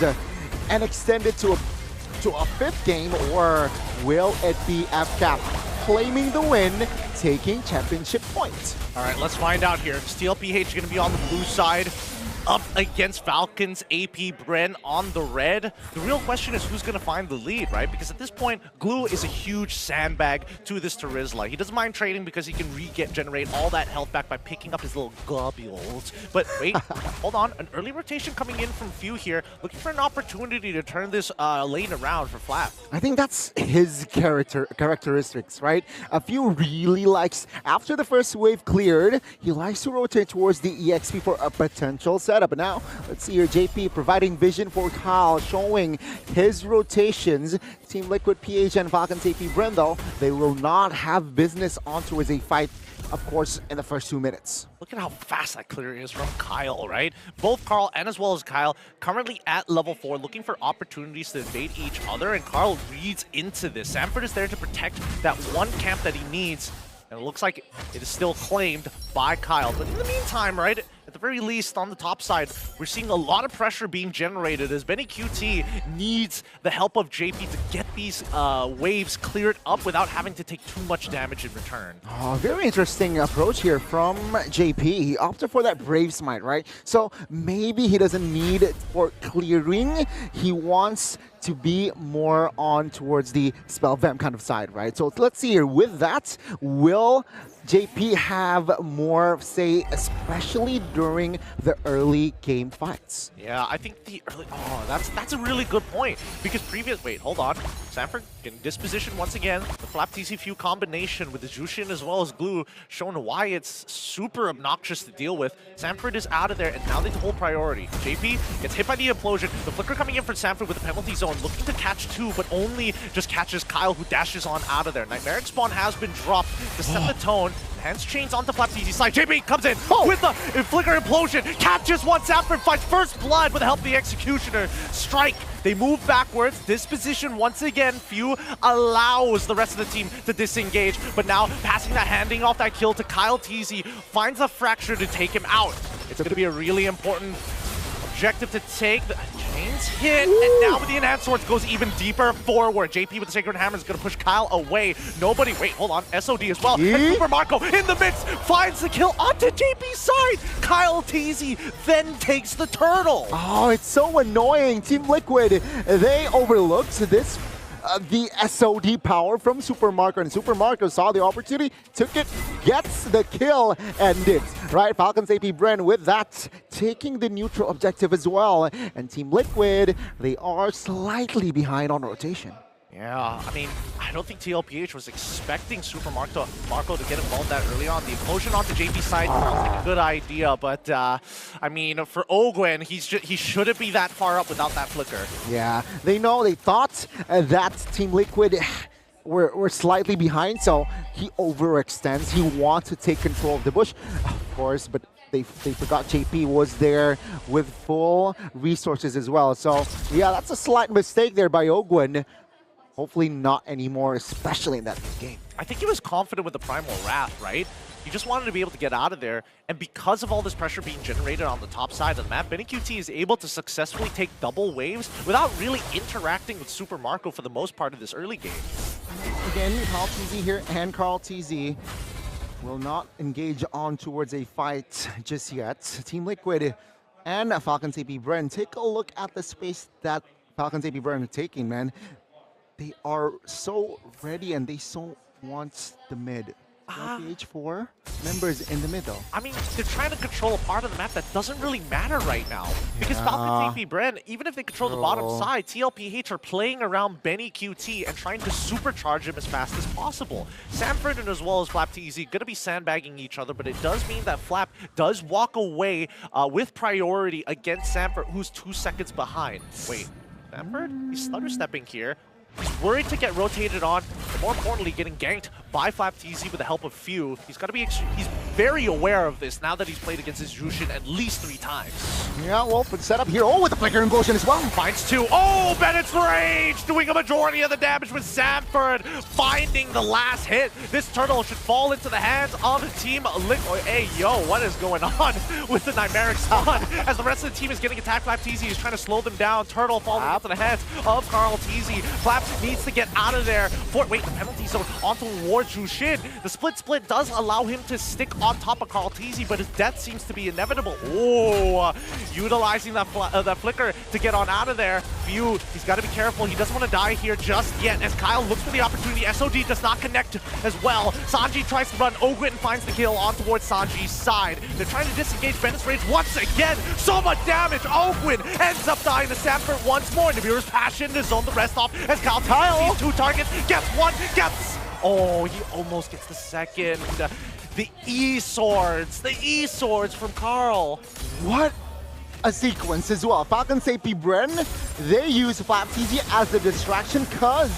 leads and extend it to a fifth game, or will it be FCAP claiming the win, taking championship points? All right, let's find out here. TLPH going to be on the blue side, up against Falcons, AP, Bren on the red. The real question is who's going to find the lead, right? Because at this point, Glue is a huge sandbag to this Terizla. He doesn't mind trading because he can regenerate all that health back by picking up his little globules. But wait, hold on. An early rotation coming in from Pheww here, looking for an opportunity to turn this lane around for Flap. I think that's his characteristics, right? Pheww really likes, after the first wave cleared, he likes to rotate towards the EXP for a potential setup. But now, let's see here, Jaypee providing vision for Kyle, showing his rotations. Team Liquid, PH, and Falcons AP Bren, though, they will not have business on towards a fight, of course, in the first 2 minutes. Look at how fast that clear is from Kyle, right? Both Karl and as well as Kyle currently at level 4, looking for opportunities to invade each other, and Karl reads into this. Sanford is there to protect that one camp that he needs, and it looks like it is still claimed by Kyle. But in the meantime, right, at the very least, on the top side, we're seeing a lot of pressure being generated as Bennyqt needs the help of Jaypee to get these waves cleared up without having to take too much damage in return. Oh, very interesting approach here from Jaypee. He opted for that Brave Smite, right? So maybe he doesn't need it for clearing. He wants to be more on towards the spell vamp kind of side, right? So let's see here. With that, will Jaypee have more say, especially during the early game fights? Yeah, I think the early... Oh, that's a really good point. Because Wait, hold on. Sanford getting disposition once again. The Flaptzy Pheww combination with the Jushin as well as Glue showing why it's super obnoxious to deal with. Sanford is out of there, and now they hold priority. Jaypee gets hit by the implosion. The flicker coming in for Sanford with the penalty zone, looking to catch 2, but only just catches Kyle, who dashes on out of there. Nightmaric Spawn has been dropped to set the tone. Hands chains onto Flaptzy's side. Jaypee comes in with the flicker implosion. Catches one. Sanford finds first blood with the help of the Executioner. Strike. They move backwards. Disposition once again. Pheww allows the rest of the team to disengage. But now passing that, handing off that kill to Kyletzy, finds a fracture to take him out. It's going to be a really important objective to take. The chains hit, and now with the enhanced swords goes even deeper forward. Jaypee with the Sacred Hammer is going to push Kyle away. Wait, hold on, SOD as well. And SuperMarco in the mix finds the kill onto Jaypee's side. Kyletzy then takes the turtle. Oh, it's so annoying. Team Liquid, they overlooked this. The SOD power from SuperMarco, and SuperMarco saw the opportunity, took it, gets the kill, and it. Right, Falcons AP Bren with that, taking the neutral objective as well. And Team Liquid, they are slightly behind on rotation. Yeah, I mean, I don't think TLPH was expecting SuperMarco to get involved that early on. The implosion onto Jaypee's side sounds like a good idea, but I mean, for Ogwen, he shouldn't be that far up without that flicker. Yeah, they thought that Team Liquid were slightly behind, so he overextends. He wants to take control of the bush, of course, but they forgot Jaypee was there with full resources as well. So yeah, that's a slight mistake there by Ogwen. Hopefully not anymore, especially in that game. I think he was confident with the Primal Wrath, right? He just wanted to be able to get out of there, and because of all this pressure being generated on the top side of the map, Bennyqt is able to successfully take double waves without really interacting with SuperMarco for the most part of this early game. Again, Karltzy here, and Karltzy will not engage on towards a fight just yet. Team Liquid and Falcons AP Bren, take a look at the space that Falcons AP Bren are taking, man. They are so ready and they so want the mid. PH4 members in the middle. I mean, they're trying to control a part of the map that doesn't really matter right now. Because Falcons AP Bren, even if they control the bottom side, TLPH are playing around Bennyqt and trying to supercharge him as fast as possible. Sanford and as well as Flaptzy going to be sandbagging each other, but it does mean that Flap does walk away with priority against Sanford, who's 2 seconds behind. Wait, Sanford? He's stutter stepping here. He's worried to get rotated on, but more importantly, getting ganked by Flaptzy with the help of Pheww. He's got to be he's very aware of this now that he's played against his Jushin at least 3 times. Yeah, well, but set up here. Oh, with the flicker implosion as well. Finds 2. Oh, Bennett's rage doing a majority of the damage with Sanford finding the last hit. This turtle should fall into the hands of the team. Hey, yo, what is going on with the Nightmaric spawn? As the rest of the team is getting attacked, Flaptzy is trying to slow them down. Turtle falling into the hands of Karltzy. Flaps needs to get out of there. Wait, the penalty zone onto towards Jushin. The split does allow him to stick on top of Karltzy, but his death seems to be inevitable. Oh, utilizing that flicker to get on out of there. Pheww, he's got to be careful. He doesn't want to die here just yet as Kyle looks for the opportunity. SOD does not connect as well. Sanji tries to run. Ogwin finds the kill on towards Sanji's side. They're trying to disengage Bennett's rage once again. So much damage. Ogwin ends up dying to Sanford once more. Navir's passion to zone the rest off as Kyle sees 2 targets, gets 1, gets... Oh, he almost gets the second. The E-swords from Karl. What a sequence as well. Falcons Jaypee Bren, they use Flaptzy as a distraction because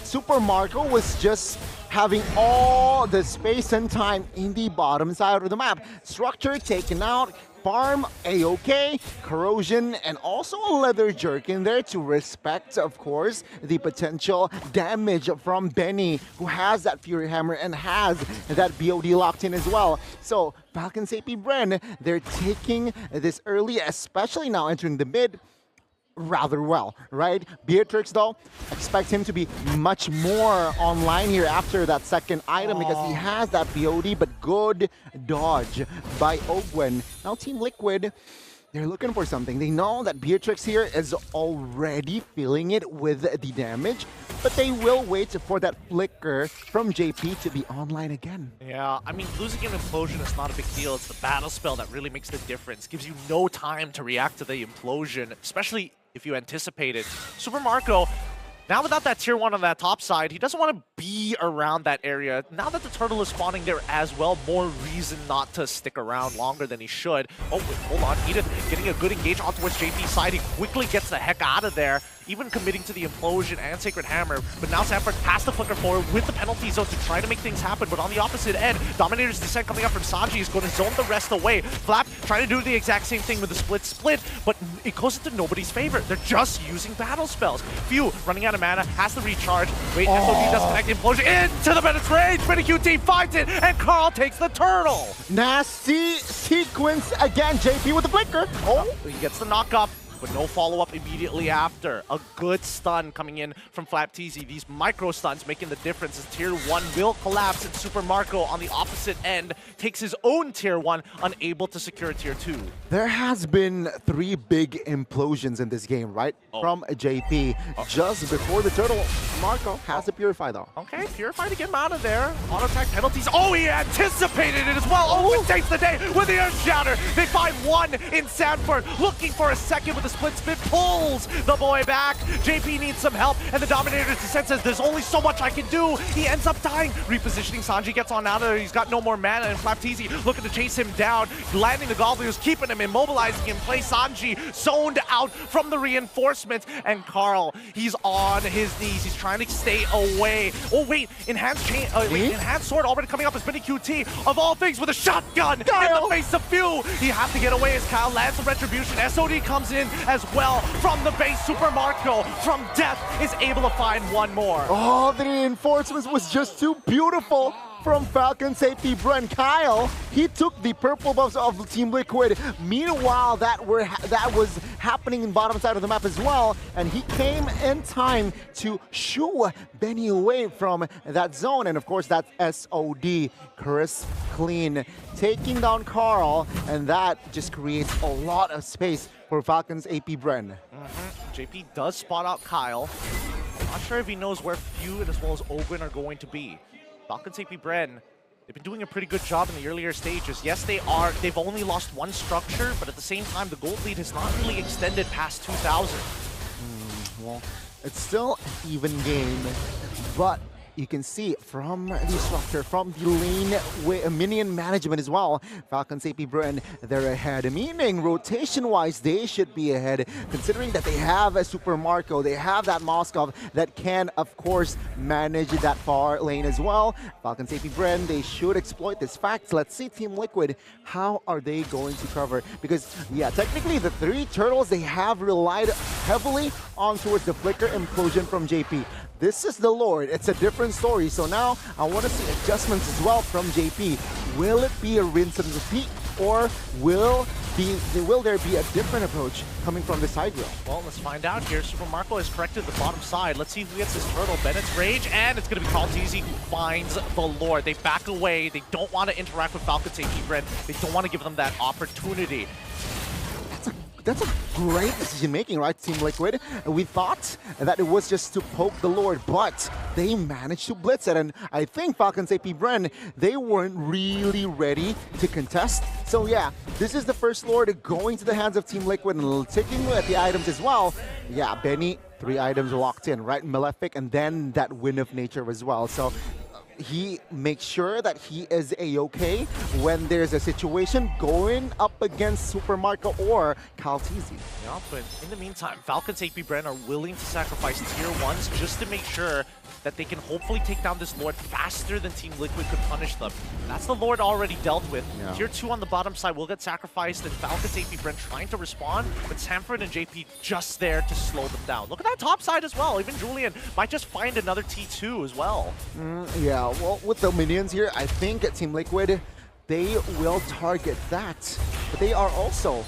SuperMarco was just having all the space and time in the bottom side of the map. Structure taken out, farm A-OK, corrosion, and also a leather jerk in there to respect, of course, the potential damage from Benny, who has that Fury Hammer and has that BOD locked in as well. So Falcons Jaypee Bren, they're taking this early, especially now entering the mid, rather well, right? Beatrix, though, expect him to be much more online here after that second item because he has that BOD, but good dodge by Ogwin. Now Team Liquid, they're looking for something. They know that Beatrix here is already feeling it with the damage, but they will wait for that flicker from Jaypee to be online again. Yeah, I mean, losing an implosion is not a big deal. It's the battle spell that really makes the difference. Gives you no time to react to the implosion, especially if you anticipate it. SuperMarco, now without that tier 1 on that top side, he doesn't want to be around that area. Now that the turtle is spawning there as well, more reason not to stick around longer than he should. Oh, wait, hold on. Edith getting a good engage on towards Jaypee's side. He quickly gets the heck out of there, even committing to the implosion and Sacred Hammer. But now Sanford has to flicker forward with the penalty zone to try to make things happen. But on the opposite end, Dominator's Descent coming up from Sanji is going to zone the rest away. Flap trying to do the exact same thing with the split, but it goes into nobody's favor. They're just using battle spells. Pheww running out of mana, has to recharge. Wait, SOD does connect the implosion into the Bennett's rage. Bennyqt finds it, and Karl takes the turtle. Nasty sequence again. Jaypee with the flicker. Oh, he gets the knock up, but no follow-up immediately after. A good stun coming in from Flaptzy. These micro stuns making the difference as tier 1 will collapse, and SuperMarco on the opposite end takes his own tier 1, unable to secure tier 2. There has been 3 big implosions in this game, right? From Jaypee. Just before the turtle, Marco has to Purify though. Okay, Purify to get him out of there. Auto attack penalties. Oh, he anticipated it as well. Oh, it takes the day with the Earth Shatter. They find 1 in Sanford, looking for a second with the split pulls the boy back. Jaypee needs some help, and the Dominator's Descent says there's only so much I can do. He ends up dying. Repositioning, Sanji gets on out of there. He's got no more mana, and Flaptzy looking to chase him down. Landing the Goblins, keeping him immobilizing in place. Sanji zoned out from the reinforcements, and Karl, he's on his knees. He's trying to stay away. Oh wait, Enhanced Sword already coming up as Bennyqt, of all things, with a shotgun in the face of Pheww. He has to get away as Kyle lands the Retribution. SOD comes in as well from the base. SuperMarco from death is able to find 1 more. Oh, the reinforcements was just too beautiful from Falcons Jaypee Bren. Kyle, he took the purple buffs of Team Liquid. Meanwhile, that was happening in bottom side of the map as well, and he came in time to shoo Benny away from that zone. And of course, that's SOD, crisp, clean, taking down Karl, and that just creates a lot of space for Falcons Jaypee Bren. Jaypee does spot out Kyle. I'm not sure if he knows where Pheww as well as Ogwin are going to be. Falcons Jaypee Bren, they've been doing a pretty good job in the earlier stages. Yes, they've only lost 1 structure, but at the same time, the gold lead has not really extended past 2,000. Well, it's still an even game, but you can see from the structure, from the lane minion management as well, Falcons AP Bren, they're ahead. Meaning, rotation-wise, they should be ahead, considering that they have a SuperMarco, they have that Moskov that can, of course, manage that far lane as well. Falcons AP Bren, they should exploit this fact. Let's see Team Liquid, how are they going to cover? Because, yeah, technically the 3 turtles, they have relied heavily on towards the flicker implosion from Jaypee. This is the Lord. It's a different story. So now I want to see adjustments as well from Jaypee. Will it be a rinse and repeat, or will there be a different approach coming from the side rail? Well, let's find out here. SuperMarco has corrected the bottom side. Let's see who gets this turtle. Benneqt's Rage, and it's going to be Karltzy who finds the Lord. They back away. They don't want to interact with Falcons AP Bren. They don't want to give them that opportunity. That's a great decision-making, right, Team Liquid? We thought that it was just to poke the Lord, but they managed to blitz it. And I think Falcons AP Bren, they weren't really ready to contest. So yeah, this is the first Lord going to the hands of Team Liquid and taking at the items as well. Yeah, Benny, 3 items locked in, right? Malefic, and then that Wind of Nature as well. So he makes sure that he is a-okay when there's a situation going up against SuperMarco or Karltzy. Yeah, but in the meantime, Falcons AP Bren are willing to sacrifice tier 1s just to make sure that they can hopefully take down this Lord faster than Team Liquid could punish them. That's the Lord already dealt with. Yeah. Tier 2 on the bottom side will get sacrificed, and Falcons AP Bren trying to respond, but Sanford and Jaypee just there to slow them down. Look at that top side as well. Even Julian might just find another T2 as well. Yeah, well, with the minions here, I think at Team Liquid, they will target that. But they are also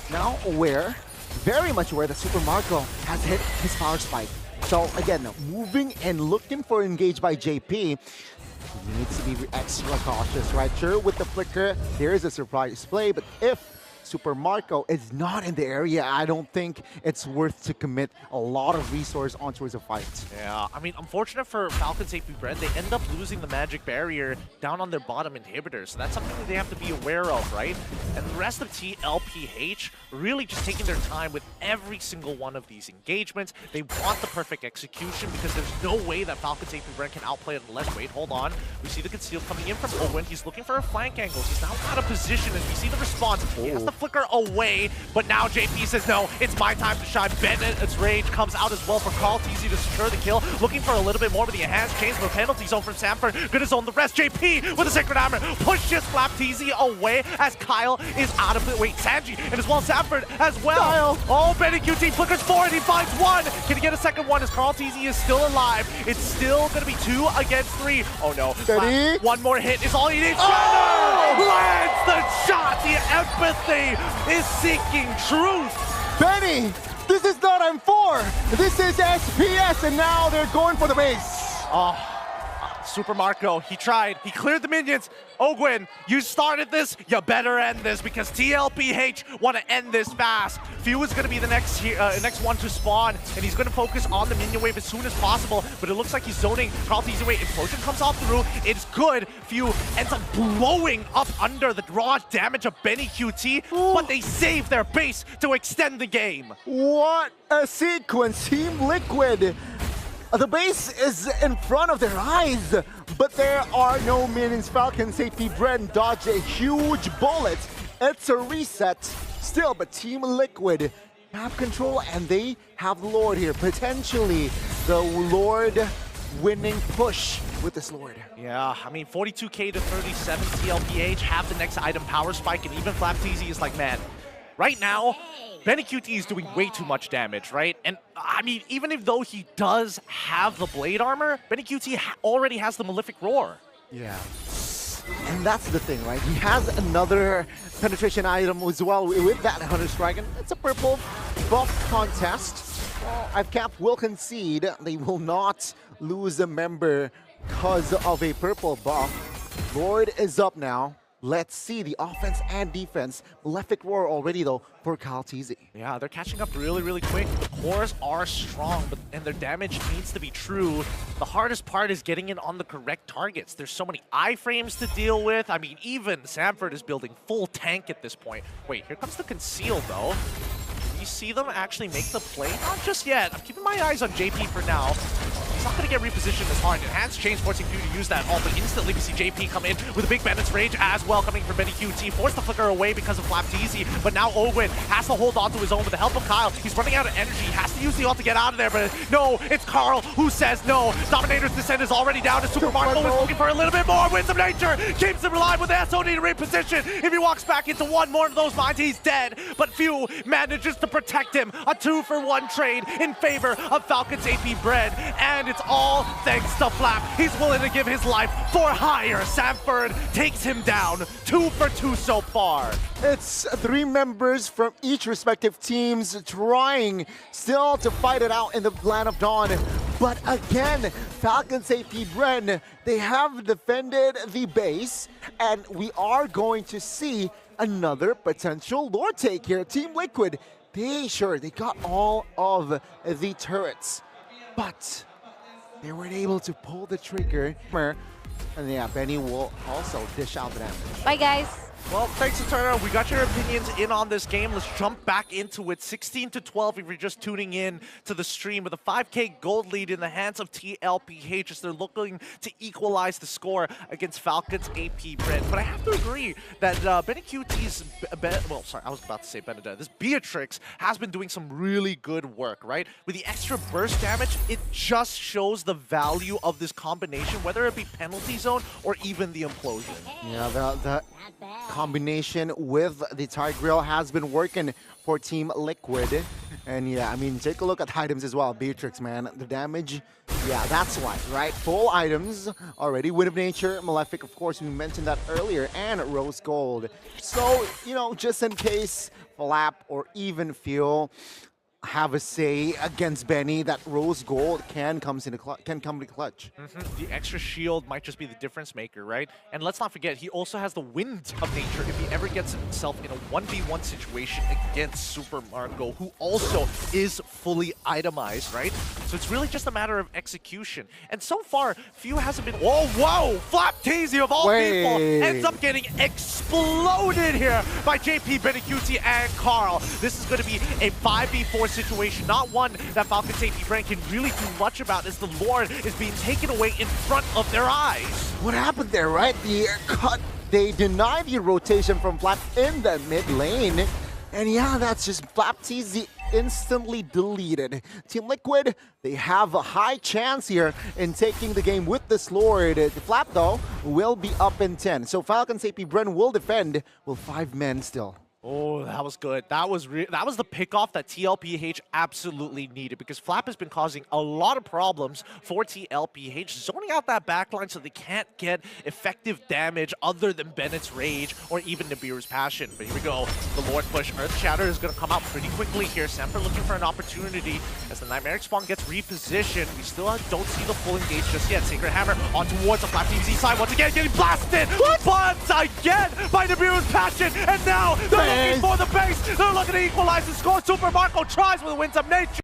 now aware, very much aware that SuperMarco has hit his power spike. So again, moving and looking for engage by Jaypee, he needs to be extra cautious, right? Sure, with the flicker, there is a surprise play, but if SuperMarco is not in the area, I don't think it's worth to commit a lot of resource on towards a fight. Yeah, I mean, unfortunate for Falcons AP Bren, they end up losing the magic barrier down on their bottom inhibitors. So that's something that they have to be aware of, right? And the rest of TLPH really just taking their time with every single one of these engagements. They want the perfect execution because there's no way that Falcons AP Bren can outplay it unless, wait, hold on. We see the conceal coming in from Owen. He's looking for a flank angle. He's now out of position, and we see the response. He has the flicker away, but now Jaypee says, no, it's my time to shine. Benneqt's Rage comes out as well for Karltzy to secure the kill. Looking for a little bit more with the enhanced chains, but penalty zone from Sanford. Gonna zone the rest. Jaypee with a Sacred Armor pushes Flaptzy away as Kyle is out of it. Wait, Sanji and as well Sanford as well. Kyle. Oh, Bennyqt flickers 4 and he finds 1. Can he get a second one as Karltzy is still alive? It's still gonna be 2 against 3. Oh no. One more hit is all he needs. Lands the shot. The empathy is seeking truth. Benny, this is not M4. This is SPS, and now they're going for the base. Oh, SuperMarco, he tried. He cleared the minions. Ogwin, you started this. You better end this because TLPH want to end this fast. Pheww is going to be the next one to spawn, and he's going to focus on the minion wave as soon as possible. But it looks like he's zoning Karltzy away. Implosion comes off through. It's good. Pheww ends up blowing up under the raw damage of Bennyqt, but they save their base to extend the game. What a sequence. Team Liquid. The base is in front of their eyes, but there are no minions. Falcons AP Bren dodge a huge bullet. It's a reset still, but Team Liquid have control and they have the Lord here. Potentially the Lord winning push with this Lord. Yeah, I mean 42k to 37 TLPH have the next item power spike, and even Flaptzy is like, man, right now Bennyqt is doing way too much damage, right? And I mean, even if though he does have the blade armor, Bennyqt already has the Malefic Roar. Yeah. And that's the thing, right? He has another penetration item as well with that Hunter's Dragon. It's a purple buff contest. Well, IveCap will concede. They will not lose a member because of a purple buff. Lord is up now. Let's see the offense and defense. Malefic Roar already, though, for Karltzy. Yeah, they're catching up really, really quick. The cores are strong, and their damage needs to be true. The hardest part is getting in on the correct targets. There's so many iframes to deal with. I mean, even Sanford is building full tank at this point. Wait, here comes the conceal, though. You see them actually make the play? Not just yet. I'm keeping my eyes on Jaypee for now. He's not going to get repositioned as hard. Enhanced change forcing Pheww to use that ult, but instantly we see Jaypee come in with a big Bennett's Rage as well coming from Bennyqt. Forced to flicker away because of Flaptzy, but now Owen has to hold on to his own with the help of Kyle. He's running out of energy. He has to use the ult to get out of there, but no, it's Karl who says no. Dominator's Descent is already down, and SuperMarco is looking for a little bit more. Winds of Nature keeps him alive with the SOD to reposition. If he walks back into one more of those mines, he's dead, but Pheww manages to protect him. A 2-for-1 trade in favor of Falcons AP Bren, and it's all thanks to Flap. He's willing to give his life for hire. Sanford takes him down, 2 for 2 so far. It's 3 members from each respective teams trying still to fight it out in the Land of Dawn. But again, Falcons AP Bren, they have defended the base, and we are going to see another potential lore take here. Team Liquid, they got all of the turrets, but they weren't able to pull the trigger. And yeah, Benny will also dish out the damage. Bye, guys. Well, thanks, Eterna. We got your opinions in on this game. Let's jump back into it. 16-12 if you're just tuning in to the stream, with a 5K gold lead in the hands of TLPH as they're looking to equalize the score against Falcons AP Bren. But I have to agree that Bennyqt's, well, sorry, I was about to say Benedetta. This Beatrix has been doing some really good work, right? With the extra burst damage, it just shows the value of this combination, whether it be penalty zone or even the implosion. Yeah, the combination with the Tigreal has been working for Team Liquid. And yeah, I mean, take a look at items as well. Beatrix, man, the damage, yeah, that's why, right? Full items already. Wind of Nature, Malefic, of course, we mentioned that earlier, and Rose Gold. So, you know, just in case Flap or even Pheww have a say against Benny, that Rose Gold can come to clutch. The extra shield might just be the difference maker, right? And let's not forget, he also has the Wind of Nature if he ever gets himself in a 1v1 situation against SuperMarco, who also is fully itemized, right? So it's really just a matter of execution. And so far, Pheww hasn't been... Whoa! Flaptzy of all people ends up getting exploded here by Jaypee, Bennyqt, and Karl. This is going to be a 5v4 situation, not one that Falcons AP Bren can really do much about, as the Lord is being taken away in front of their eyes. What happened there, right? The cut, they deny the rotation from Flap in the mid lane. And yeah, that's just Flaptzy instantly deleted. Team Liquid, they have a high chance here in taking the game with this Lord. The Flap, though, will be up in 10. So Falcons AP Bren will defend with 5 men still. Oh, that was good. That was the pickoff that TLPH absolutely needed, because Flap has been causing a lot of problems for TLPH, zoning out that backline so they can't get effective damage other than Bennett's Rage or even Nibiru's Passion. But here we go. The Lord push. Earth Shatter is going to come out pretty quickly here. Sanford looking for an opportunity as the Nightmaric Spawn gets repositioned. We still don't see the full engage just yet. Sacred Hammer on towards the Flaptzy side once again, getting blasted once again by Nibiru's Passion, and now they're looking for the base. They're looking to equalize the score. SuperMarco tries with Winds of Nature.